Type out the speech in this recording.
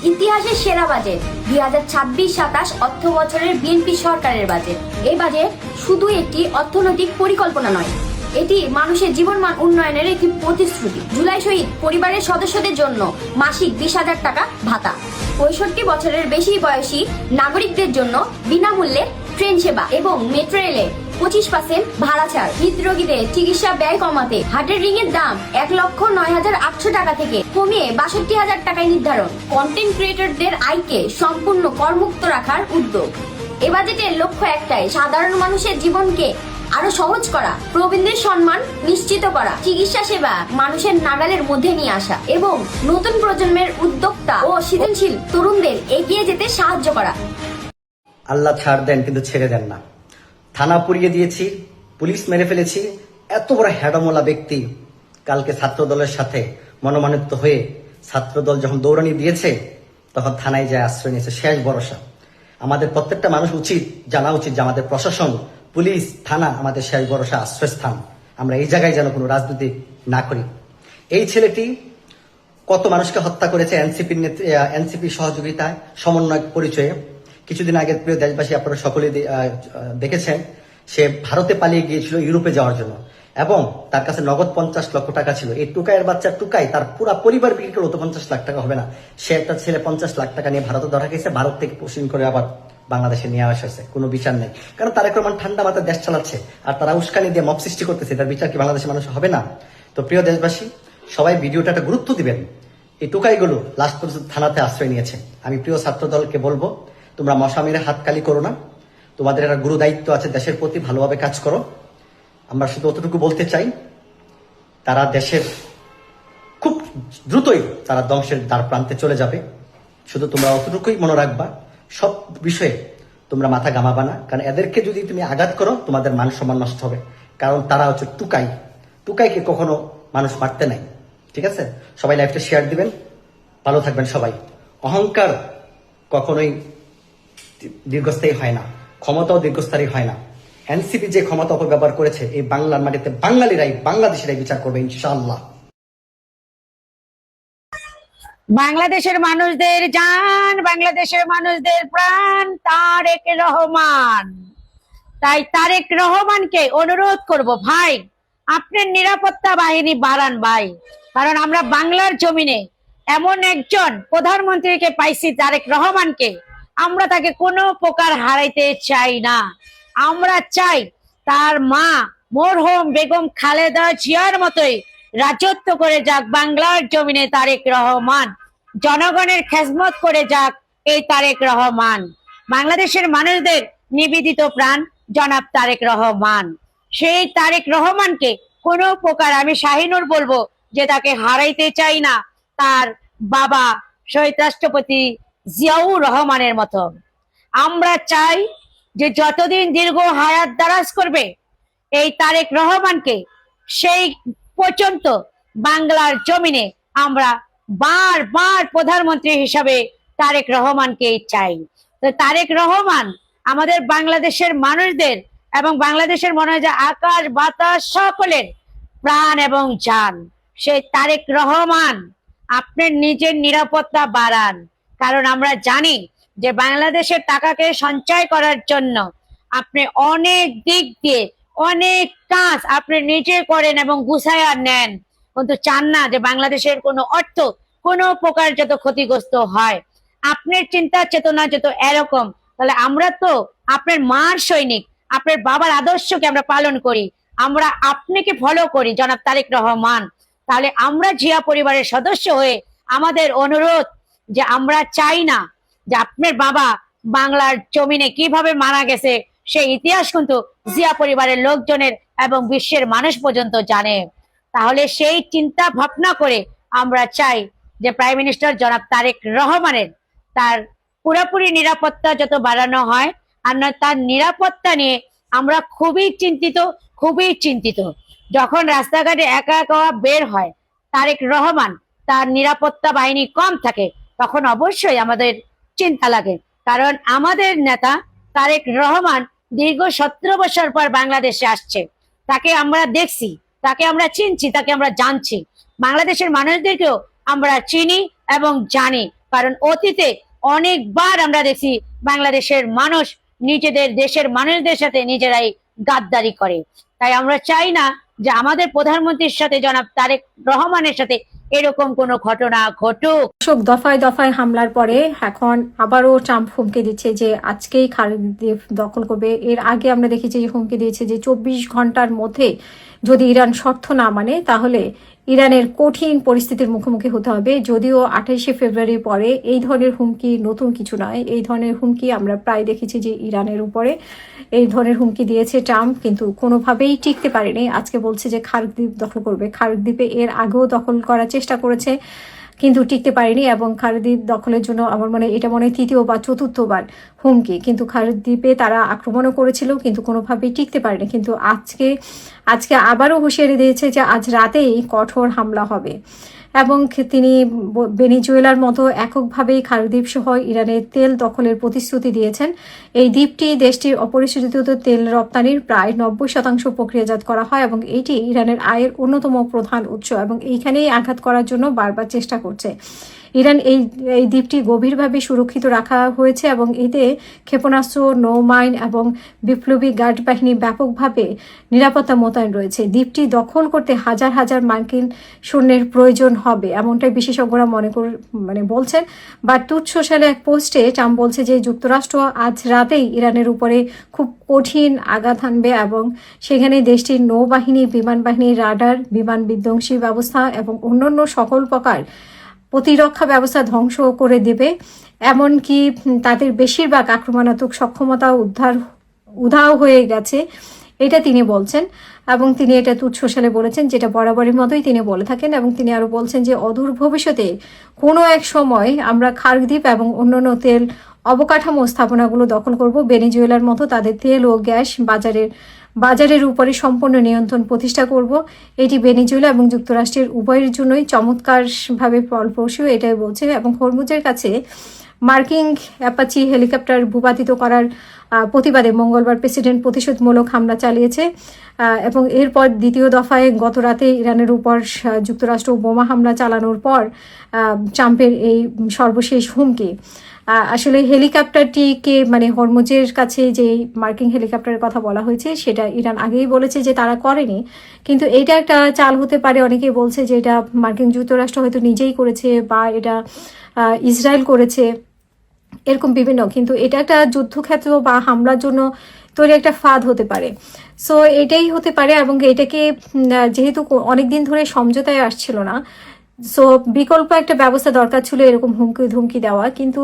ইতিহাসের সেরা বাজেট 2026-27 অর্থ বছরের বিএনপি সরকারের বাজেট। এই বাজেট শুধু একটি অর্থনৈতিক পরিকল্পনা নয়, এটি মানুষের জীবনমান উন্নয়নের একটি প্রতিশ্রুতি। জুলাই শহীদ পরিবারের সদস্যদের জন্য মাসিক 20,000 টাকা ভাতা, 65 বছরের বেশি বয়সী নাগরিকদের জন্য বিনামূল্যে ট্রেন সেবা এবং মেট্রো রেলে 25% ভাড়া ছাড়, হৃদরোগীদের চিকিৎসা ব্যয় কমাতে হার্টের রিং এর দাম 1,09,800 টাকা থেকে কমিয়ে 62,000 টাকায় নির্ধারণ, কন্টেন্ট ক্রিয়েটরদের আয়কে সম্পূর্ণ করমুক্ত রাখার উদ্যোগ। এ বাজেটের লক্ষ্য একটাই, সাধারণ মানুষের জীবনকে আরো সহজ করা, প্রবীণদের সম্মান নিশ্চিত করা, চিকিৎসা সেবা মানুষের নাগালের মধ্যে নিয়ে আসা এবং নতুন প্রজন্মের উদ্যোক্তা ও সৃজনশীল তরুণদের এগিয়ে যেতে সাহায্য করা। আল্লাহ ছাড় দেন কিন্তু ছেড়ে দেন না। থানা পুড়িয়ে দিয়েছি, পুলিশ মেরে ফেলেছি, এত বড় হ্যাডমোলা ব্যক্তি কালকে ছাত্র দলের সাথে মনোমানিত হয়ে ছাত্রদল যখন দৌড়ানি দিয়েছে তখন থানায় যায় আশ্রয় নিয়েছে। শেষ ভরসা। আমাদের প্রত্যেকটা মানুষ জানা উচিত যে আমাদের প্রশাসন, পুলিশ, থানা আমাদের শেষ ভরসা, আশ্রয়স্থান। আমরা এই জায়গায় যেন কোনো রাজনীতি না করি। এই ছেলেটি কত মানুষকে হত্যা করেছে এনসিপি সহযোগিতায়, সমন্বয় পরিচয়ে। কিছুদিন আগে প্রিয় দেশবাসী, আপনারা সকলে দেখেছেন, সে ভারতে পালিয়ে গিয়েছিল ইউরোপে যাওয়ার জন্য এবং তার কাছে নগদ 50 লক্ষ টাকা ছিল। এই টুকাইয়ের বাচ্চা টুকাই তার পুরো পরিবার বিক্রি করলো তো 50 লাখ টাকা হবে না। সে একটা ছেলে 50 লাখ টাকা নিয়ে ভারতে ধরা গেছে, ভারত থেকে পোষণ করে আবার বাংলাদেশে নিয়ে আসছে। কোনো বিচার নেই, কারণ তারেক রহমান ঠান্ডা মাথায় দেশ চালাচ্ছে আর তারা উস্কানি দিয়ে মব সৃষ্টি করতেছে। তার বিচার কি বাংলাদেশের মানুষ হবে না? তো প্রিয় দেশবাসী, সবাই ভিডিওটা একটা গুরুত্ব দিবেন। এই টুকাইগুলো লাস্ট পর্যন্ত থানাতে আশ্রয় নিয়েছে। আমি প্রিয় ছাত্র দলকে বলবো, তোমরা মশা মেরে হাত কালি করো না। তোমাদের একটা গুরু দায়িত্ব আছে দেশের প্রতি, ভালোভাবে কাজ করো। আমরা শুধু অতটুকু বলতে চাই, তারা দেশের খুব দ্রুতই তারা ধ্বংসের দ্বার প্রান্তে চলে যাবে। শুধু তোমরা অতটুকুই মনে রাখবা, সব বিষয়ে তোমরা মাথা ঘামাবা না, কারণ এদেরকে যদি তুমি আঘাত করো তোমাদের মান সম্মান নষ্ট হবে। কারণ তারা হচ্ছে টুকাই। টুকাইকে কখনো মানুষ মারতে নাই। ঠিক আছে, সবাই লাইভটা শেয়ার দিবেন। ভালো থাকবেন সবাই। অহংকার কখনোই দীর্ঘস্থায়ী হয় না, ক্ষমতাও দীর্ঘস্থায়ী হয় না। এনসিপি যে ক্ষমতা অপব্যবহার করেছে, এই বাংলার মাটিতে বাঙালিরাই, বাংলাদেশিরাই বিচার করবে ইনশাআল্লাহ। বাংলাদেশের মানুষদের জান, বাংলাদেশের মানুষদের প্রাণ তারেক রহমান। তাই তারেক রহমানকে অনুরোধ করব, ভাই আপনার নিরাপত্তা বাহিনী বাড়ান ভাই। কারণ আমরা বাংলার জমিনে এমন একজন প্রধানমন্ত্রীকে পাইছি, তারেক রহমানকে, আমরা তাকে কোনো প্রকার হারাইতে চাই না। আমরা চাই তার মা মরহুম বেগম খালেদা জিয়ার মতোই রাজত্ব করে যাক বাংলার জমিনে তারেক রহমান, জনগণের খেজমত করে যাক এই তারেক রহমান। বাংলাদেশের মানুষদের নিবেদিত প্রাণ জনাব তারেক রহমান। সেই তারেক রহমানকে কোনো প্রকার, আমি শাহিনুর বলবো যে তাকে হারাইতে চাই না তার বাবা শহীদ রাষ্ট্রপতি জিয়াউর রহমানের মতো। আমরা চাই যে যতদিন দীর্ঘ হায়াত দারাজ করবে এই তারেক রহমানকে, সেই পর্যন্ত বাংলার জমিনে আমরা বারবার প্রধানমন্ত্রী হিসাবে তারেক রহমানকে চাই। তো তারেক রহমান আমাদের বাংলাদেশের মানুষদের এবং বাংলাদেশের মনে হয় যে আকাশ বাতাস সকলের প্রাণ এবং জান। সেই তারেক রহমান আপনার নিজের নিরাপত্তা বাড়ান। কারণ আমরা জানি যে বাংলাদেশের টাকাকে সঞ্চয় করার জন্য আপনি অনেক দিক দিয়ে অনেক কাজ আপনি নিজে করেন এবং গুছায়া নেন, কিন্তু চান না যে বাংলাদেশের কোনো অর্থ কোনো প্রকার যত ক্ষতিগ্রস্ত হয়। আপনার চিন্তা চেতনা যত এরকম, তাহলে আমরা তো আপনার মার সৈনিক, আপনার বাবার আদর্শকে আমরা পালন করি, আমরা আপনাকে ফলো করি জনাব তারেক রহমান। তাহলে আমরা জিয়া পরিবারের সদস্য হয়ে আমাদের অনুরোধ যে আমরা চাই না যে আপনার বাবা বাংলার জমিনে কিভাবে মারা গেছে সেই ইতিহাস কিন্তু জিয়া পরিবারের লোকজনের এবং বিশ্বের মানুষ পর্যন্ত জানে। তাহলে সেই চিন্তা ভাবনা করে আমরা চাই যে প্রাইম মিনিস্টার জনাব তারেক রহমানের তার পুরোপুরি নিরাপত্তা যত বাড়ানো হয়, আর তার নিরাপত্তা নিয়ে আমরা খুবই চিন্তিত, খুবই চিন্তিত। যখন রাস্তাঘাটে একা একা বের হয় তারেক রহমান, তার নিরাপত্তা বাহিনী কম থাকে, তখন অবশ্যই আমাদের চিন্তা লাগে। কারণ আমাদের নেতা তারেক রহমান দীর্ঘ 17 বছর পর বাংলাদেশে আসছে, তাকে আমরা দেখছি তাকে আমরা চিনছি, তাকে আমরা জানছি। বাংলাদেশের মানুষদেরকেও আমরা চিনি এবং জানি, কারণ অতীতে অনেকবার আমরা দেখছি বাংলাদেশের মানুষ নিজেদের দেশের মানুষদের সাথে নিজেরাই গাদ্দারি করে। তাই আমরা চাই না যে আমাদের প্রধানমন্ত্রীর সাথে, জনাব তারেক রহমানের সাথে এরকম কোনো ঘটনা ঘটুক। দর্শক, দফায় দফায় হামলার পরে এখন আবারও ট্রাম্প হুমকি দিচ্ছে যে আজকেই খালেদ দখল করবে। এর আগে আমরা দেখেছি যে হুমকি দিয়েছে যে 24 ঘন্টার মধ্যে যদি ইরান শর্ত না মানে তাহলে ইরানের কঠিন পরিস্থিতির মুখোমুখি হতে হবে। যদিও 28শে ফেব্রুয়ারি পরে এই ধরনের হুমকি নতুন কিছু নয়, এই ধরনের হুমকি আমরা প্রায় দেখেছি যে ইরানের উপরে এই ধরনের হুমকি দিয়েছে ট্রাম্প, কিন্তু কোনোভাবেই টিকতে পারেনি। আজকে বলছে যে খালেদ দ্বীপ দখল করবে। খালেদ দ্বীপে এর আগেও দখল করার চেষ্টা করেছে কিন্তু টিকতে পারেনি, এবং খালেদ দ্বীপ দখলের জন্য আমার মনে এটা মনে হয় তৃতীয় বা চতুর্থবার হুমকি। কিন্তু খালেদ দ্বীপে তারা আক্রমণও করেছিল কিন্তু কোনোভাবেই টিকতে পারেনি। কিন্তু আজকে আবারও হুঁশিয়ারি দিয়েছে যে আজ রাতেই কঠোর হামলা হবে, এবং তিনি ভেনেজুয়েলার মতো এককভাবেই খালেদ দ্বীপ সহ ইরানের তেল দখলের প্রতিশ্রুতি দিয়েছেন। এই দ্বীপটি দেশটির অপরিশোধিত তেল রপ্তানির প্রায় 90% প্রক্রিয়াজাত করা হয়, এবং এটি ইরানের আয়ের অন্যতম প্রধান উৎস, এবং এইখানেই আঘাত করার জন্য বারবার চেষ্টা করছে। ইরান এই দ্বীপটি গভীরভাবে সুরক্ষিত রাখা হয়েছে, এবং এতে ক্ষেপণাস্ত্র, নৌমাইন এবং বিপ্লবী গার্ড বাহিনী ব্যাপকভাবে নিরাপত্তা মোতায়েন রয়েছে। দ্বীপটি দখল করতে হাজার হাজার মার্কিন সৈন্যের প্রয়োজন হবে, এমনটাই বিশেষজ্ঞরা বলছেন। বা ট্রুথ সোশ্যালে এক পোস্টে ট্রাম্প বলছে যে যুক্তরাষ্ট্র আজ রাতেই ইরানের উপরে খুব কঠিন আঘাত হানবে, এবং সেখানে দেশটির নৌবাহিনী, বিমান বাহিনী, রাডার, বিমান বিধ্বংসী ব্যবস্থা এবং অন্যান্য সকল প্রকার প্রতিরক্ষা ব্যবস্থা ধ্বংস করে দেবে। এমনকি তাদের বেশিরভাগ আক্রমণাত্মক সক্ষমতা উধাও হয়ে গেছে, এটা তিনি বলছেন। এবং তিনি এটা ট্রুথ সোশ্যালে বলেছেন, যেটা বরাবরের মতোই তিনি বলে থাকেন। এবং তিনি আরো বলছেন যে অদূর ভবিষ্যতে কোনো এক সময় আমরা খালেদ দ্বীপ এবং অন্যান্য তেল অবকাঠামো স্থাপনাগুলো দখল করব। ভেনেজুয়েলার মতো তাদের তেল ও গ্যাস বাজারের উপরে সম্পূর্ণ নিয়ন্ত্রণ প্রতিষ্ঠা করব। এটি ভেনেজুয়েলা এবং যুক্তরাষ্ট্রের উভয়ের জন্যই চমৎকারভাবে ফলপ্রসূ, এটাই বলছে। এবং হরমুজের কাছে মার্কিন অ্যাপাচি হেলিকপ্টার ভূপাতিত করার প্রতিবাদে মঙ্গলবার প্রেসিডেন্ট প্রতিশোধমূলক হামলা চালিয়েছে, এবং এরপর দ্বিতীয় দফায় গত রাতে ইরানের উপর যুক্তরাষ্ট্র বোমা হামলা চালানোর পর ট্রাম্পের এই সর্বশেষ হুমকি। আসলে হেলিকপ্টারটিকে হরমুজের কাছে যে মার্কিন হেলিকপ্টারের কথা বলা হয়েছে সেটা ইরান আগেই বলেছে যে তারা করেনি, কিন্তু এটা একটা চাল হতে পারে। অনেকেই বলছে যে এটা মার্কিন যুক্তরাষ্ট্র হয়তো নিজেই করেছে বা এটা ইসরায়েল করেছে, এরকম বিভিন্ন। কিন্তু এটা একটা যুদ্ধক্ষেত্র বা হামলার জন্য তৈরি একটা ফাঁদ হতে পারে। সো এটাই হতে পারে, এবং এটাকে যেহেতু অনেকদিন ধরে সমঝোতায় আসছিল না, সো বিকল্প একটা ব্যবস্থা দরকার ছিল এরকম হুমকি ধুমকি দেওয়া। কিন্তু